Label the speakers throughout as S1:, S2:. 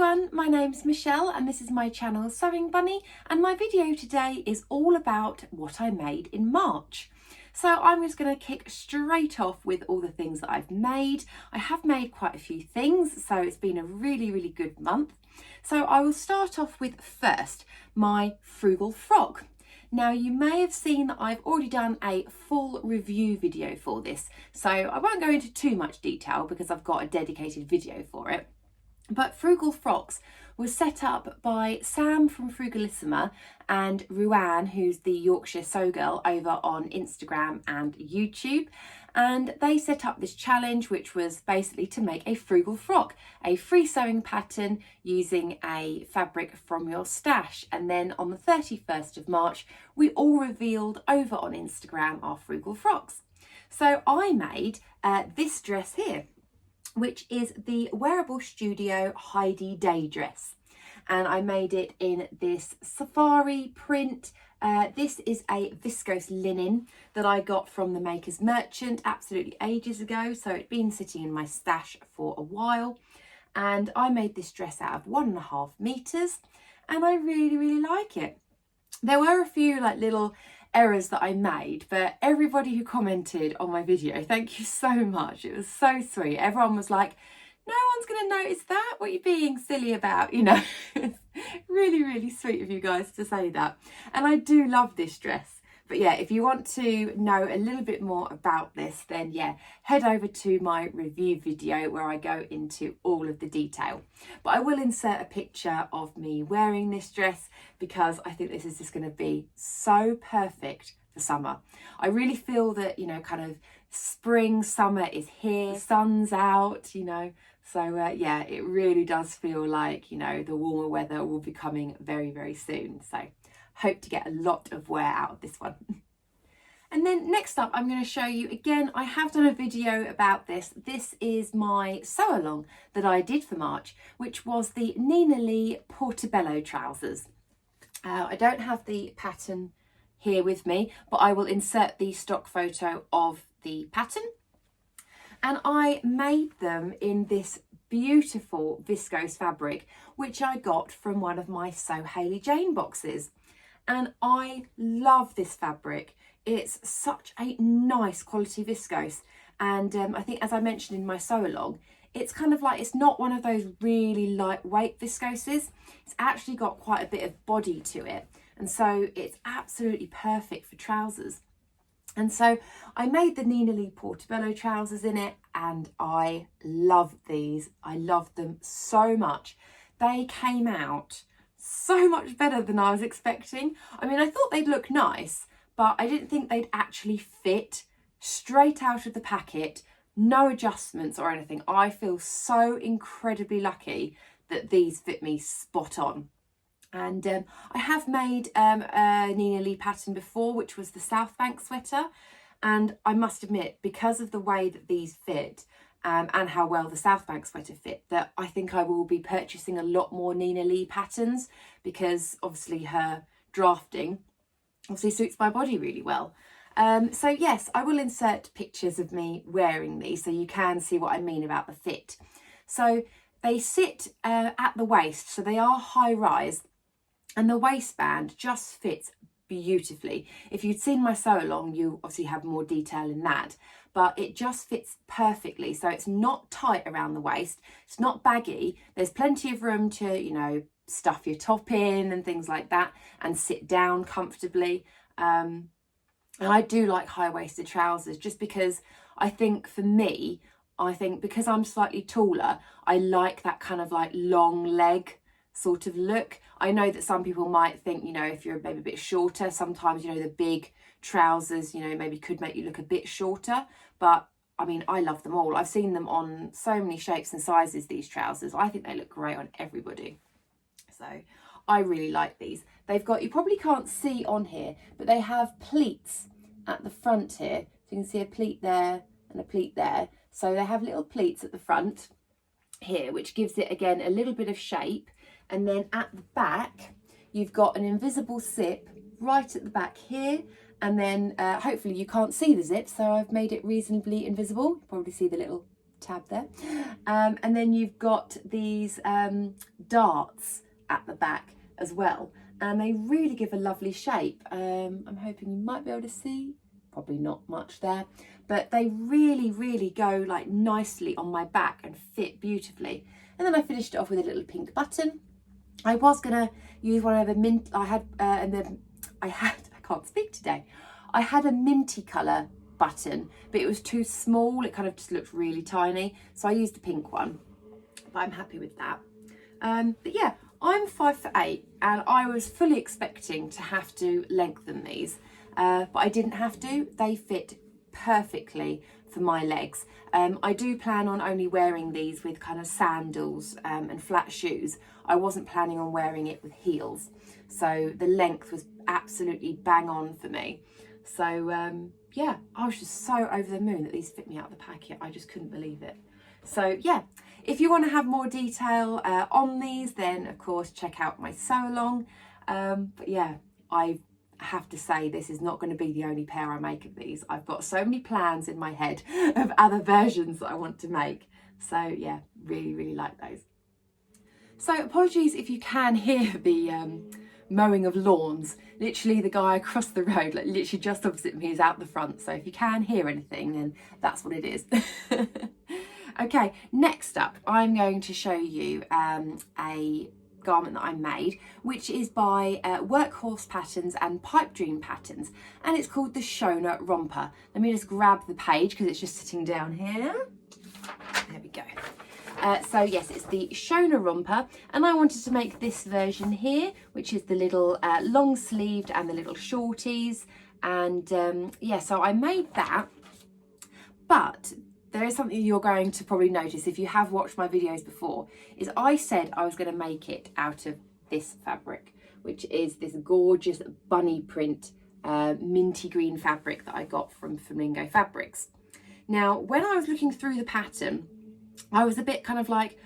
S1: everyone, my name's Michelle and this is my channel Sewing Bunny, and my video today is all about what I made in March. So I'm just going to kick straight off with all the things that I've made. I have made quite a few things, so it's been a really good month. So I will start off with first my Frugal Frog. Now you may have seen that I've already done a full review video for this, so I won't go into too much detail because I've got a dedicated video for it. But Frugal Frogs was set up by Sam from Frugalissima and Ruan, who's the Yorkshire Sew Girl, over on Instagram and YouTube. And they set up this challenge, which was basically to make a frugal frog, a free sewing pattern using a fabric from your stash. And then on the 31st of March, we all revealed over on Instagram our Frugal Frogs. So I made this dress here, which is the Wearable Studio Heidi Day dress. And I made it in this safari print. This is a viscose linen that I got from the Maker's Merchant absolutely ages ago. So it'd been sitting in my stash for a while. And I made this dress out of 1.5 meters and I really like it. There were a few little errors that I made, but everybody who commented on my video, thank you so much. It was so sweet. Everyone was like, no one's going to notice that. What are you being silly about? You know, it's really sweet of you guys to say that. And I do love this dress. But yeah, if you want to know a little bit more about this, then yeah, head over to my review video where I go into all of the detail. But I will insert a picture of me wearing this dress because I think this is just going to be so perfect for summer. I really feel that, you know, kind of spring, summer is here, sun's out, you know. So yeah, it really does feel like, you know, the warmer weather will be coming very soon. So hope to get a lot of wear out of this one. And then next up, I'm going to show you again, I have done a video about this. This is my sew along that I did for March, which was the Nina Lee Portobello trousers. I don't have the pattern here with me, but I will insert the stock photo of the pattern. And I made them in this beautiful viscose fabric, which I got from one of my Sew Hayley Jane boxes. And I love this fabric. It's such a nice quality viscose. And I think, as I mentioned in my sew along, it's kind of like, it's not one of those really lightweight viscoses. It's actually got quite a bit of body to it. And so it's absolutely perfect for trousers. And so I made the Nina Lee Portobello trousers in it and I love these. I love them so much. They came out so much better than I was expecting. I mean, I thought they'd look nice, but I didn't think they'd actually fit straight out of the packet. No adjustments or anything. I feel so incredibly lucky that these fit me spot on. And I have made a Nina Lee pattern before, which was the South Bank sweater. And I must admit, because of the way that these fit and how well the South Bank sweater fit, that I think I will be purchasing a lot more Nina Lee patterns because obviously her drafting obviously suits my body really well. So yes, I will insert pictures of me wearing these so you can see what I mean about the fit. So they sit at the waist, so they are high rise. And the waistband just fits beautifully. If you'd seen my sew along, you obviously have more detail in that, but it just fits perfectly. So it's not tight around the waist. It's not baggy. There's plenty of room to, you know, stuff your top in and things like that and sit down comfortably. And I do like high-waisted trousers just because I think for me, because I'm slightly taller, I like that kind of like long leg sort of look. I know that some people might think, you know, if you're maybe a bit shorter, sometimes, you know, the big trousers, you know, maybe could make you look a bit shorter. But I mean, I love them all. I've seen them on so many shapes and sizes, these trousers. I think they look great on everybody. So I really like these. They've got, you probably can't see on here, but they have pleats at the front here. So you can see a pleat there and a pleat there. So they have little pleats at the front here, which gives it, again, a little bit of shape. And then at the back, you've got an invisible zip right at the back here. And then hopefully you can't see the zip, so I've made it reasonably invisible. You probably see the little tab there. And then you've got these darts at the back as well, and they really give a lovely shape. I'm hoping you might be able to see, probably not much there, but they really go like nicely on my back and fit beautifully. And then I finished it off with a little pink button. I was gonna use one of the mint I had, and then I can't speak today. I had a minty colour button, but it was too small. It kind of just looked really tiny, so I used a pink one, but I'm happy with that. But yeah, I'm 5'8", and I was fully expecting to have to lengthen these, but I didn't have to. They fit perfectly for my legs. I do plan on only wearing these with kind of sandals and flat shoes. I wasn't planning on wearing it with heels, so the length was absolutely bang on for me. So yeah, I was just so over the moon that these fit me out of the packet. I just couldn't believe it. So yeah, if you want to have more detail on these, then of course check out my sew along. But yeah, I have to say this is not going to be the only pair I make of these. I've got so many plans in my head of other versions that I want to make. So yeah, really like those. So apologies if you can hear the mowing of lawns. Literally the guy across the road, like literally just opposite me, is out the front. So if you can hear anything, then that's what it is. Okay, next up, I'm going to show you a garment that I made, which is by Workhorse Patterns and Pipe Dream Patterns, and it's called the Shona Romper. Let me just grab the page because it's just sitting down here. There we go. So yes, it's the Shona Romper, and I wanted to make this version here, which is the little long sleeved and the little shorties, and yeah, so I made that. But there is something you're going to probably notice if you have watched my videos before, is I said I was going to make it out of this fabric, which is this gorgeous bunny print minty green fabric that I got from Flamingo Fabrics. Now, when I was looking through the pattern, I was a bit kind of like,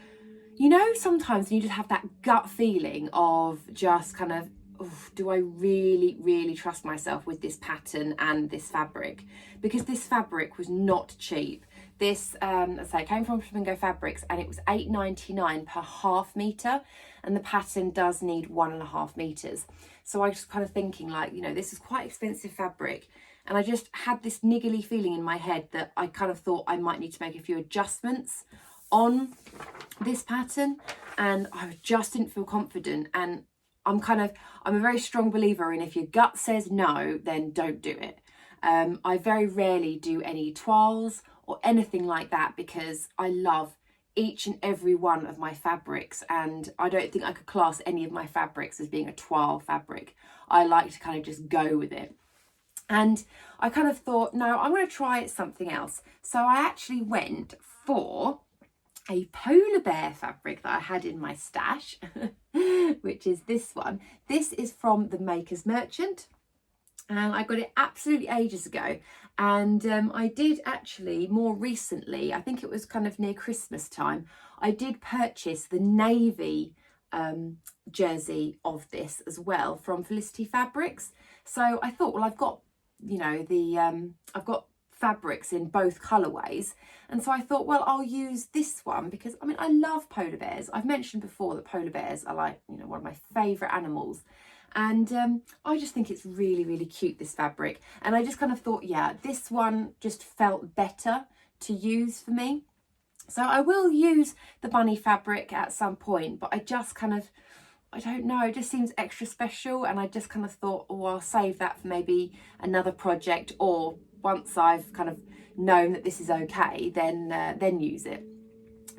S1: you know, sometimes you just have that gut feeling of just kind of, oh, do I really trust myself with this pattern and this fabric? Because this fabric was not cheap. This, as I say, came from Flamingo Fabrics, and it was £8.99 per half metre, and the pattern does need 1.5 metres. So I was just kind of thinking, like, you know, this is quite expensive fabric, and I just had this niggly feeling in my head that I kind of thought I might need to make a few adjustments on this pattern, and I just didn't feel confident. And I'm a very strong believer in, if your gut says no, then don't do it. I very rarely do any toiles or anything like that, because I love each and every one of my fabrics, and I don't think I could class any of my fabrics as being a toile fabric. I like to kind of just go with it. And I kind of thought, no, I'm going to try something else. So I actually went for a polar bear fabric that I had in my stash, which is this one. This is from the Maker's Merchant, and I got it absolutely ages ago. And I did actually more recently, I think it was kind of near Christmas time, I did purchase the navy jersey of this as well from Felicity Fabrics. So I thought, well, I've got, you know, I've got fabrics in both colourways, and so I thought, well, I'll use this one because, I mean, I love polar bears. I've mentioned before that polar bears are, like, you know, one of my favourite animals, and I just think it's really cute, this fabric. And I just kind of thought, yeah, this one just felt better to use for me. So I will use the bunny fabric at some point, but I just kind of, I don't know, it just seems extra special, and I just kind of thought, oh, I'll save that for maybe another project, or once I've kind of known that this is okay, then use it.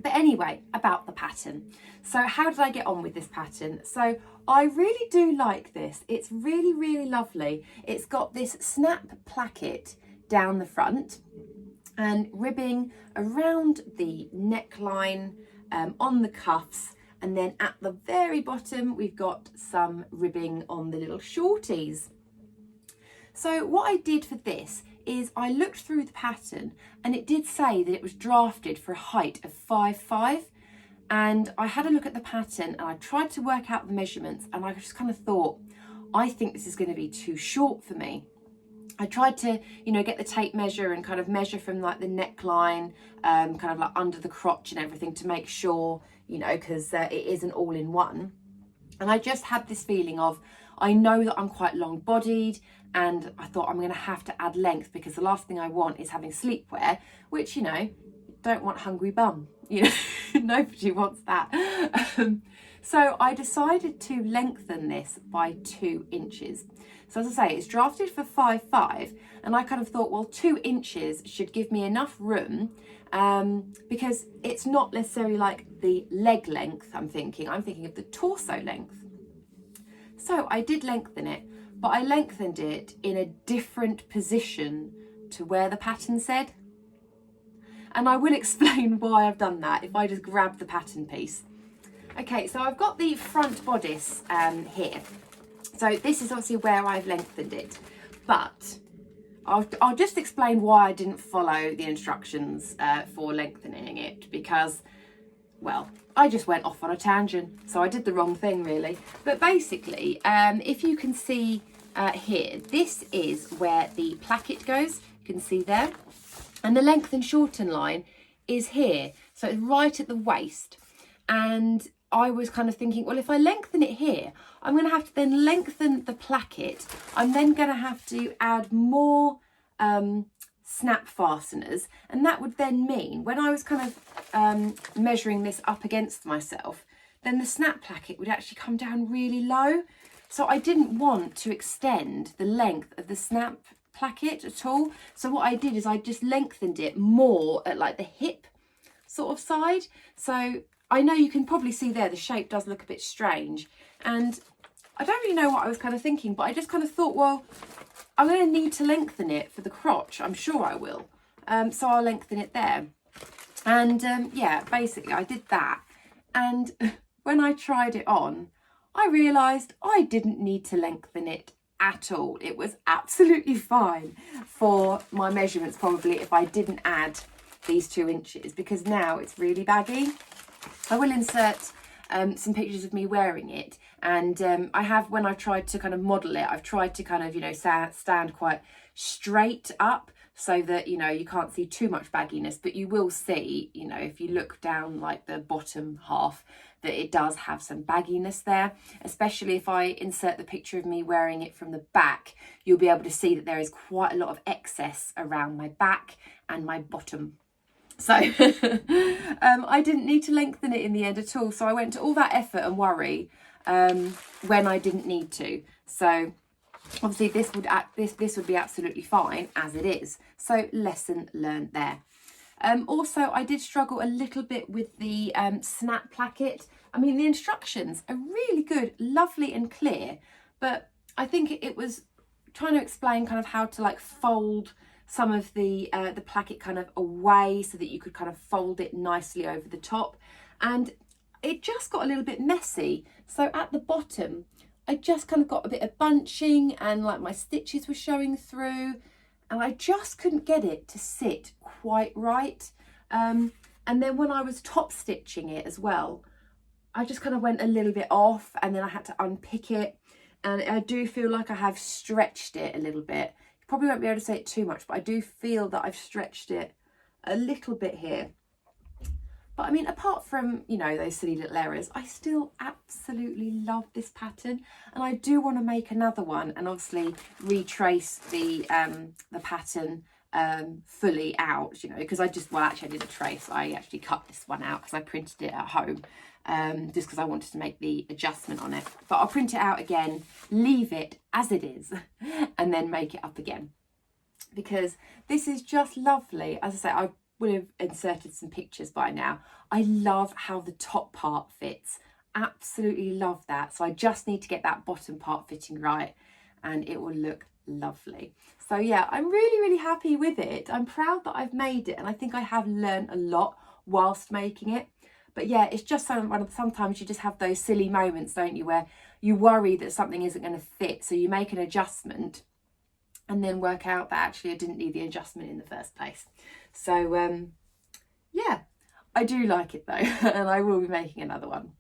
S1: But anyway, about the pattern. So how did I get on with this pattern? So I really do like this. It's really lovely. It's got this snap placket down the front and ribbing around the neckline, on the cuffs, and then at the very bottom we've got some ribbing on the little shorties. So what I did for this is I looked through the pattern, and it did say that it was drafted for a height of 5'5", and I had a look at the pattern and I tried to work out the measurements, and I just kind of thought, I think this is going to be too short for me. I tried to, you know, get the tape measure and kind of measure from like the neckline, kind of like under the crotch and everything to make sure, you know, because it isn't all in one. And I just had this feeling of, I know that I'm quite long bodied, and I thought I'm going to have to add length, because the last thing I want is having sleepwear, which, you know, don't want hungry bum, you know, nobody wants that. So I decided to lengthen this by 2 inches. So as I say, it's drafted for 5'5", and I kind of thought, well, 2 inches should give me enough room, because it's not necessarily like the leg length I'm thinking of the torso length. So I did lengthen it, but I lengthened it in a different position to where the pattern said. And I will explain why I've done that if I just grab the pattern piece. Okay, so I've got the front bodice here. So this is obviously where I've lengthened it, but I'll just explain why I didn't follow the instructions for lengthening it, because, well, I just went off on a tangent, so I did the wrong thing really. But basically, if you can see here, this is where the placket goes, you can see there, and the length and shorten line is here, so it's right at the waist. And I was kind of thinking, well, if I lengthen it here, I'm going to have to then lengthen the placket. I'm then going to have to add more snap fasteners, and that would then mean when I was kind of measuring this up against myself, then the snap placket would actually come down really low. So I didn't want to extend the length of the snap placket at all. So what I did is I just lengthened it more at like the hip sort of side. So I know you can probably see there the shape does look a bit strange, and I don't really know what I was kind of thinking, but I just kind of thought, well, I'm going to need to lengthen it for the crotch. I'm sure I will. So I'll lengthen it there. And yeah, basically I did that. And when I tried it on, I realised I didn't need to lengthen it at all. It was absolutely fine for my measurements, probably, if I didn't add these 2 inches, because now it's really baggy. I will insert some pictures of me wearing it, and I have, when I tried to kind of model it, I've tried to kind of, you know, stand quite straight up so that, you know, you can't see too much bagginess, but you will see, you know, if you look down like the bottom half, that it does have some bagginess there. Especially if I insert the picture of me wearing it from the back, you'll be able to see that there is quite a lot of excess around my back and my bottom. So I didn't need to lengthen it in the end at all. So I went to all that effort and worry when I didn't need to. So obviously this would be absolutely fine as it is. So lesson learned there. Also, I did struggle a little bit with the snap placket. I mean, the instructions are really good, lovely and clear, but I think it was trying to explain kind of how to like fold some of the placket kind of away so that you could kind of fold it nicely over the top, and it just got a little bit messy. So at the bottom I just kind of got a bit of bunching, and like my stitches were showing through, and I just couldn't get it to sit quite right. And then when I was top stitching it as well, I just kind of went a little bit off, and then I had to unpick it, and I do feel like I have stretched it a little bit. Probably won't be able to say it too much, but I do feel that I've stretched it a little bit here. But I mean, apart from, you know, those silly little errors, I still absolutely love this pattern, and I do want to make another one and obviously retrace the pattern fully out, you know, because I did a trace. I actually cut this one out because I printed it at home, just because I wanted to make the adjustment on it. But I'll print it out again, leave it as it is, and then make it up again, because this is just lovely. As I say, I would have inserted some pictures by now. I love how the top part fits. Absolutely love that. So I just need to get that bottom part fitting right, and it will look lovely. So yeah, I'm really, really happy with it. I'm proud that I've made it, and I think I have learned a lot whilst making it. But yeah, it's just sometimes you just have those silly moments, don't you, where you worry that something isn't going to fit, so you make an adjustment and then work out that actually I didn't need the adjustment in the first place. So yeah, I do like it though, and I will be making another one.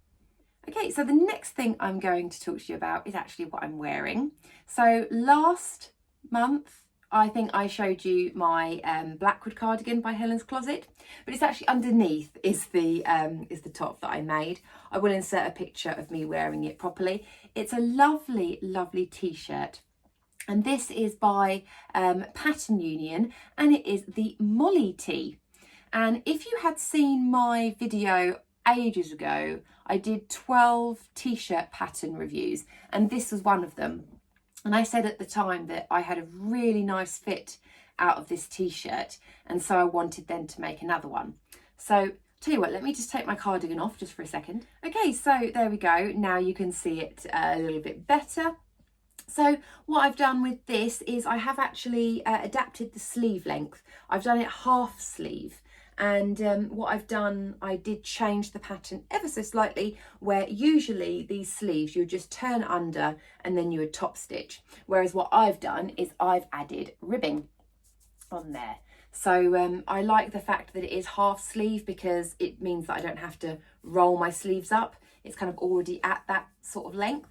S1: Okay, so the next thing I'm going to talk to you about is actually what I'm wearing. So last month I think I showed you my Blackwood cardigan by Helens Closet, but it's actually underneath is the top that I made. I will insert a picture of me wearing it properly. It's a lovely, lovely t-shirt. And this is by Pattern Union, and it is the Molly tee. And if you had seen my video ages ago, I did 12 t-shirt pattern reviews, and this was one of them. And I said at the time that I had a really nice fit out of this t-shirt, and so I wanted then to make another one. So tell you what, let me just take my cardigan off just for a second. Okay, so there we go. Now you can see it a little bit better. So what I've done with this is I have actually adapted the sleeve length. I've done it half sleeve. And what I've done, I did change the pattern ever so slightly, where usually these sleeves you just turn under and then you would top stitch. Whereas what I've done is I've added ribbing on there. So I like the fact that it is half sleeve because it means that I don't have to roll my sleeves up. It's kind of already at that sort of length.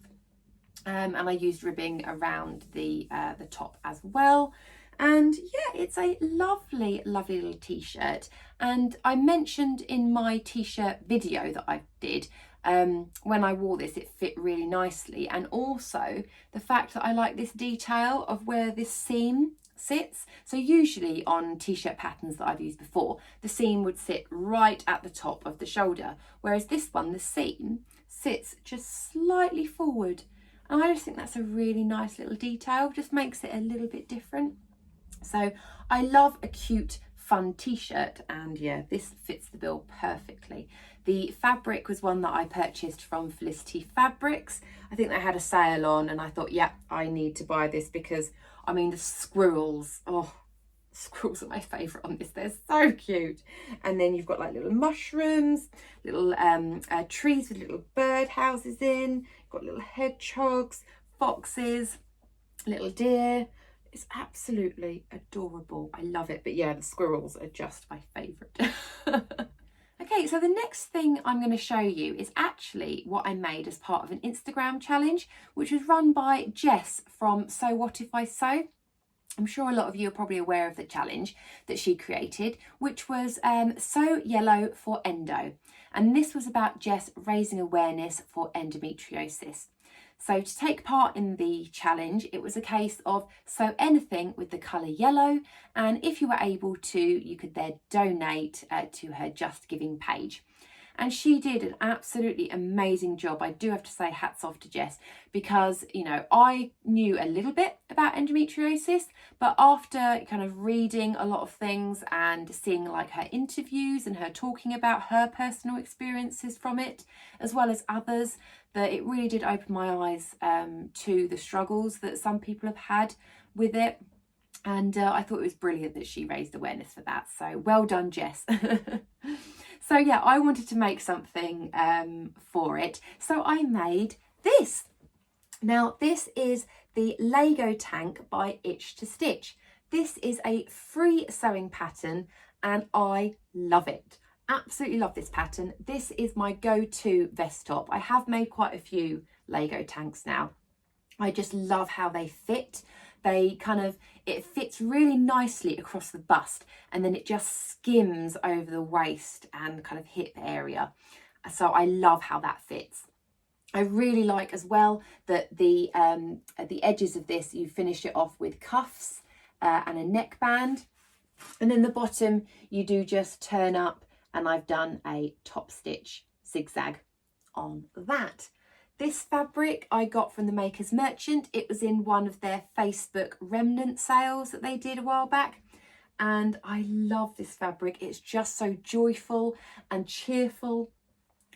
S1: And I used ribbing around the top as well. And yeah, it's a lovely, lovely little t-shirt. And I mentioned in my t-shirt video that I did, when I wore this, it fit really nicely. And also the fact that I like this detail of where this seam sits. So usually on t-shirt patterns that I've used before, the seam would sit right at the top of the shoulder. Whereas this one, the seam sits just slightly forward. And I just think that's a really nice little detail, just makes it a little bit different. So I love a cute, fun t-shirt, and yeah, this fits the bill perfectly. The fabric was one that I purchased from Felicity Fabrics. I think they had a sale on, and I thought, yeah, I need to buy this because, I mean, the squirrels, oh, squirrels are my favourite on this. They're so cute. And then you've got like little mushrooms, little trees with little bird houses in. You've got little hedgehogs, foxes, little deer. It's absolutely adorable. I love it. But yeah, the squirrels are just my favourite. Okay, so the next thing I'm going to show you is actually what I made as part of an Instagram challenge, which was run by Jess from So What If I Sew. I'm sure a lot of you are probably aware of the challenge that she created, which was Sew Yellow for Endo. And this was about Jess raising awareness for endometriosis. So to take part in the challenge, it was a case of sew anything with the colour yellow, and if you were able to, you could then donate to her Just Giving page. And she did an absolutely amazing job. I do have to say hats off to Jess because, you know, I knew a little bit about endometriosis, but after kind of reading a lot of things and seeing like her interviews and her talking about her personal experiences from it, as well as others, that it really did open my eyes to the struggles that some people have had with it. And I thought it was brilliant that she raised awareness for that. So well done, Jess. So yeah, I wanted to make something for it. So I made this. Now this is the Lego tank by Itch to Stitch. This is a free sewing pattern and I love it. Absolutely love this pattern. This is my go-to vest top. I have made quite a few Lego tanks now. I just love how they fit. It fits really nicely across the bust and then it just skims over the waist and kind of hip area. So I love how that fits. I really like as well that at the edges of this, you finish it off with cuffs and a neckband. And then the bottom, you do just turn up, and I've done a top stitch zigzag on that. This fabric I got from the Maker's Merchant. It was in one of their Facebook remnant sales that they did a while back. And I love this fabric. It's just so joyful and cheerful.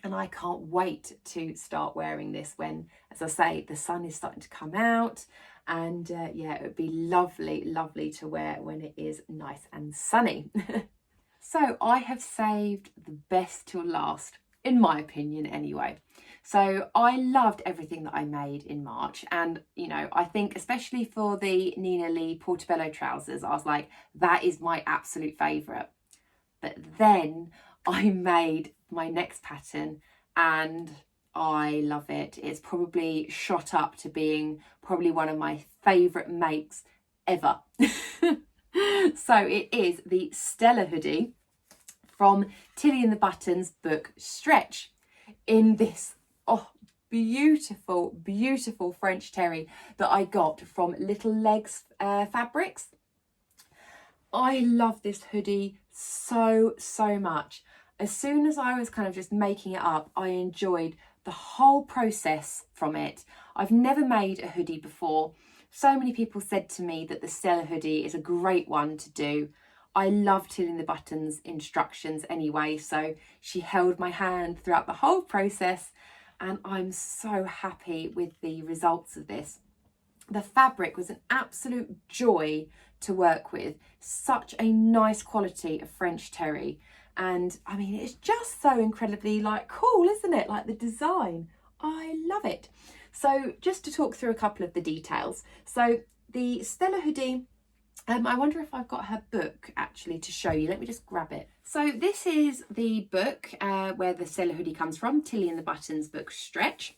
S1: And I can't wait to start wearing this when, as I say, the sun is starting to come out. And yeah, it would be lovely, lovely to wear when it is nice and sunny. So I have saved the best till last, in my opinion anyway. So I loved everything that I made in March, and you know, I think especially for the Nina Lee Portobello trousers, I was like, that is my absolute favourite. But then I made my next pattern and I love it. It's probably shot up to being probably one of my favourite makes ever. So it is the Stella Hoodie from Tilly and the Buttons book Stretch in this beautiful, beautiful French terry that I got from Little Legs Fabrics. I love this hoodie so much. As soon as I was kind of just making it up, I enjoyed the whole process from it. I've never made a hoodie before. So many people said to me that the Stella Hoodie is a great one to do. I love Tilly and the Buttons instructions anyway, so she held my hand throughout the whole process, and I'm so happy with the results of this. The fabric was an absolute joy to work with. Such a nice quality of French terry. And I mean, it's just so incredibly cool, isn't it? Like the design, I love it. So just to talk through a couple of the details. So the Stella Hoodie, I wonder if I've got her book actually to show you. Let me just grab it. So this is the book where the Stella Hoodie comes from, Tilly and the Buttons book Stretch.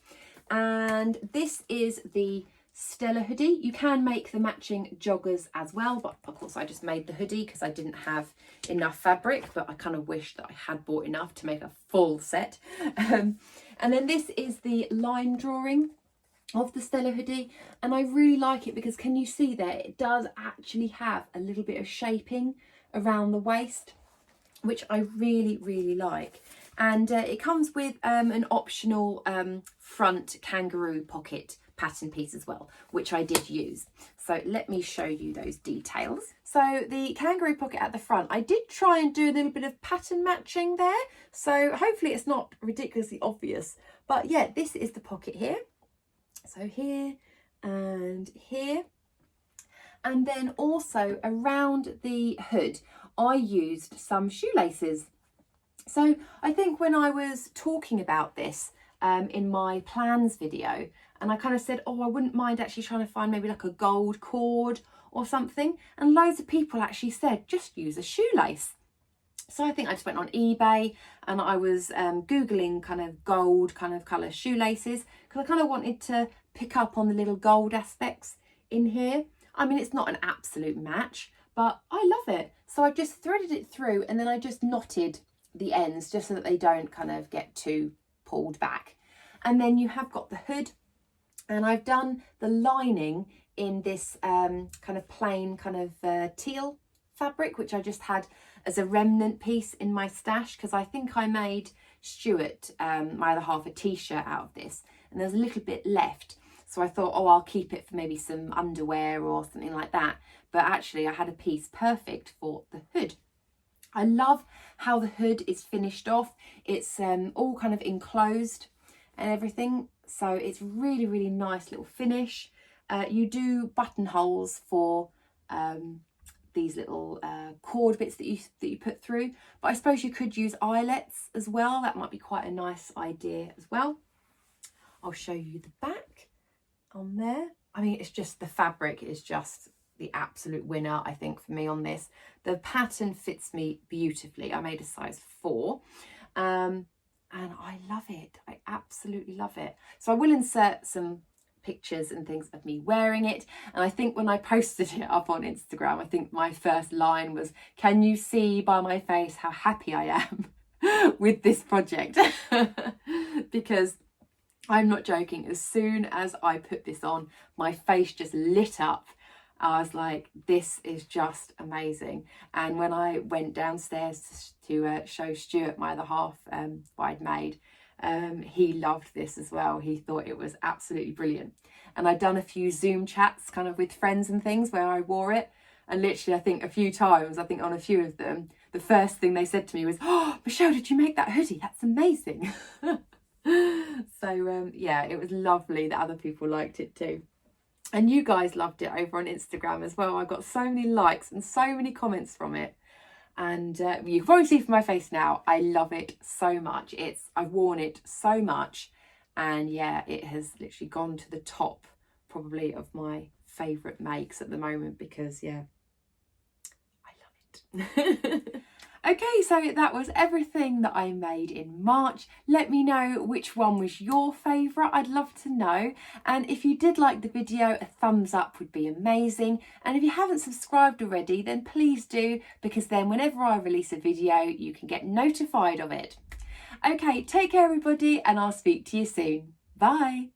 S1: And this is the Stella Hoodie. You can make the matching joggers as well, but of course I just made the hoodie because I didn't have enough fabric, but I kind of wish that I had bought enough to make a full set. And then this is the line drawing of the Stella Hoodie, and I really like it because can you see there, it does actually have a little bit of shaping around the waist, which I really like. And it comes with an optional front kangaroo pocket pattern piece as well, which I did use. So let me show you those details. So the kangaroo pocket at the front, I did try and do a little bit of pattern matching there, so hopefully it's not ridiculously obvious. But yeah, this is the pocket here. So here and here. And then also around the hood, I used some shoelaces. So I think when I was talking about this in my plans video, and I kind of said, oh, I wouldn't mind actually trying to find maybe like a gold cord or something. And loads of people actually said, just use a shoelace. So I think I just went on eBay and I was Googling kind of gold kind of colour shoelaces because I kind of wanted to pick up on the little gold aspects in here. I mean, it's not an absolute match, but I love it. So I just threaded it through and then I just knotted the ends just so that they don't kind of get too pulled back. And then you have got the hood, and I've done the lining in this kind of plain kind of teal fabric, which I just had as a remnant piece in my stash because I think I made Stuart, my other half, a t-shirt out of this, and there's a little bit left. So I thought, oh, I'll keep it for maybe some underwear or something like that. But actually I had a piece perfect for the hood. I love how the hood is finished off. It's all kind of enclosed and everything. So it's really nice little finish. You do buttonholes for these little cord bits that you put through. But I suppose you could use eyelets as well. That might be quite a nice idea as well. I'll show you the back on there. I mean, it's just the fabric is just the absolute winner, I think, for me on this. The pattern fits me beautifully. I made a size 4 and I love it. I absolutely love it. So I will insert some pictures and things of me wearing it, and I think when I posted it up on Instagram, I think my first line was, can you see by my face how happy I am with this project? Because I'm not joking, as soon as I put this on, my face just lit up. I was like, this is just amazing. And when I went downstairs to show Stuart, my other half, what I'd made, he loved this as well. He thought it was absolutely brilliant. And I'd done a few Zoom chats kind of with friends and things where I wore it. And literally, I think a few times, I think on a few of them, the first thing they said to me was, oh, Michelle, did you make that hoodie? That's amazing. So yeah, it was lovely that other people liked it too. And you guys loved it over on Instagram as well. I got so many likes and so many comments from it. And you can probably see from my face now, I love it so much. I've worn it so much. And yeah, it has literally gone to the top probably of my favourite makes at the moment because yeah, I love it. Okay, so that was everything that I made in March. Let me know which one was your favourite. I'd love to know. And if you did like the video, a thumbs up would be amazing. And if you haven't subscribed already, then please do, because then whenever I release a video, you can get notified of it. Okay, take care everybody, and I'll speak to you soon. Bye.